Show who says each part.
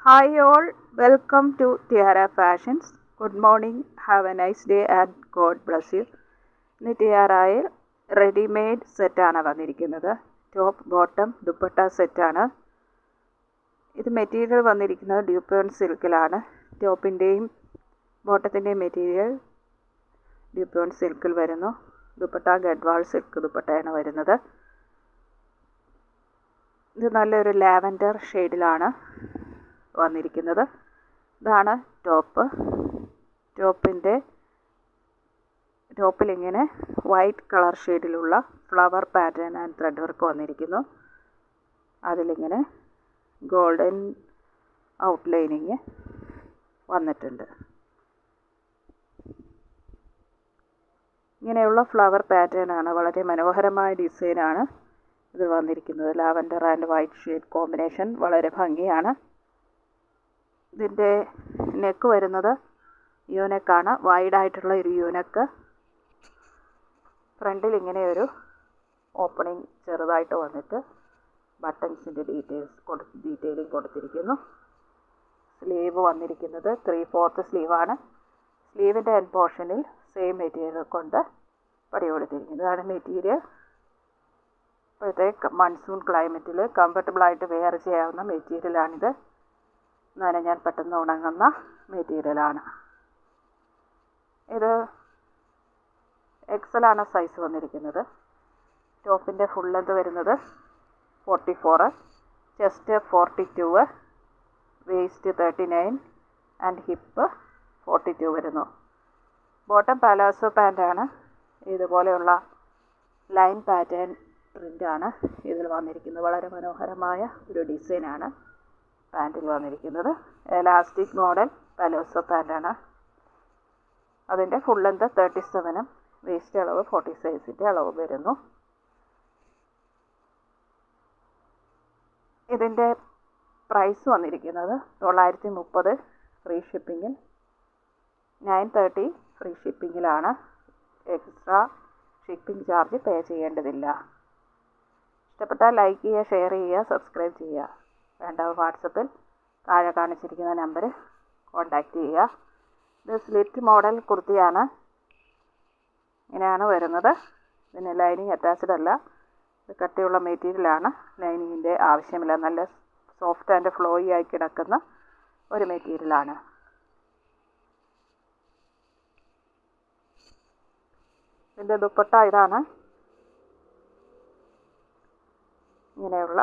Speaker 1: Hi all, welcome to Tiara Fashions. Good morning, have a nice day and God bless you. ഇന്ന് ടിയാറായിൽ readymade സെറ്റാണ് വന്നിരിക്കുന്നത്. Top bottom dupatta സെറ്റാണ്. ഇത് material വന്നിരിക്കുന്നത് ഡ്യൂപ്പോൺ സിൽക്കിലാണ്. ടോപ്പിൻ്റെയും ബോട്ടത്തിൻ്റെയും material ഡ്യൂപ്പോൺ സിൽക്കിൽ വരുന്നു. ദുപ്പട്ട ഗഡ്വാൾ സിൽക്ക് ദുപ്പട്ടയാണ് വരുന്നത്. ഇത് നല്ലൊരു ലാവൻഡർ ഷെയ്ഡിലാണ് വന്നിരിക്കുന്നത്. ഇതാണ് ടോപ്പിലിങ്ങനെ വൈറ്റ് കളർ ഷെയ്ഡിലുള്ള flower pattern and thread work വന്നിരിക്കുന്നു. അതിലിങ്ങനെ ഗോൾഡൻ ഔട്ട്ലൈനിങ് വന്നിട്ടുണ്ട്. ഇങ്ങനെയുള്ള ഫ്ലവർ പാറ്റേൺ ആണ്, വളരെ മനോഹരമായ ഡിസൈനാണ് ഇത് വന്നിരിക്കുന്നത്. Lavender and white shade combination വളരെ ഭംഗിയാണ്. ഇതിൻ്റെ നെക്ക് വരുന്നത് യൂനെക്കാണ്, വൈഡായിട്ടുള്ള ഒരു യൂനെക്ക്. ഫ്രണ്ടിൽ ഇങ്ങനെ ഒരു ഓപ്പണിങ് ചെറുതായിട്ട് വന്നിട്ട് ബട്ടൺസിൻ്റെ ഡീറ്റെയിലിംഗ് കൊടുത്തിരിക്കുന്നു. സ്ലീവ് വന്നിരിക്കുന്നത് 3/4 സ്ലീവാണ്. സ്ലീവിൻ്റെ എൻഡ് പോർഷനിൽ സെയിം മെറ്റീരിയൽ കൊണ്ട് പടി കൊടുത്തിരിക്കുന്നത്. ഇതാണ് മെറ്റീരിയൽ. ഇപ്പോഴത്തെ മൺസൂൺ ക്ലൈമറ്റിൽ കംഫർട്ടബിളായിട്ട് വെയർ ചെയ്യാവുന്ന മെറ്റീരിയലാണിത്. നനഞ്ഞാൽ പെട്ടെന്ന് ഉണങ്ങുന്ന മെറ്റീരിയലാണ്. ഇത് എക്സലാണ് സൈസ് വന്നിരിക്കുന്നത്. ടോപ്പിൻ്റെ ഫുൾ ലെന്ത് വരുന്നത് 44, ചെസ്റ്റ് 42, വേസ്റ്റ് 39 ആൻഡ് ഹിപ്പ് 42 വരുന്നു. ബോട്ടം പാലാസോ പാൻ്റാണ്. ഇതുപോലെയുള്ള ലൈൻ പാറ്റേൺ പ്രിൻ്റാണ് ഇതിൽ വന്നിരിക്കുന്നത്. വളരെ മനോഹരമായ ഒരു ഡിസൈനാണ് പാൻറ്റിൽ വന്നിരിക്കുന്നത്. എലാസ്റ്റിക് മോഡൽ പലോസോ പാൻ്റാണ്. അതിൻ്റെ ഫുൾ ലെന്ത് 37, വേസ്റ്റ് അളവ് 40 സൈസിൻ്റെ അളവ് വരുന്നു. ഇതിൻ്റെ പ്രൈസ് വന്നിരിക്കുന്നത് 930 ഫ്രീ ഷിപ്പിങ്ങിൽ, 930 ഫ്രീ ഷിപ്പിങ്ങിലാണ്. എക്സ്ട്രാ ഷിപ്പിംഗ് ചാർജ് പേ ചെയ്യേണ്ടതില്ല. ഇഷ്ടപ്പെട്ടാൽ ലൈക്ക് ചെയ്യുക, ഷെയർ ചെയ്യുക, സബ്സ്ക്രൈബ് ചെയ്യുക. വേണ്ട വാട്സപ്പിൽ താഴെ കാണിച്ചിരിക്കുന്ന നമ്പർ കോൺടാക്റ്റ് ചെയ്യുക. ഇത് സ്ലിറ്റ് മോഡൽ കുർത്തിയാണ്. ഇങ്ങനെയാണ് വരുന്നത്. ഇതിന് ലൈനിങ് അറ്റാച്ച്ഡ് അല്ല. ഇത് കട്ടിയുള്ള മെറ്റീരിയലാണ്. ലൈനിങ്ങിൻ്റെ ആവശ്യമില്ല. നല്ല സോഫ്റ്റ് ആൻഡ് ഫ്ലോയി ആയി കിടക്കുന്ന ഒരു മെറ്റീരിയലാണ്. ഇതിൻ്റെ ദുപ്പട്ട ഇതാണ്. ഇങ്ങനെയുള്ള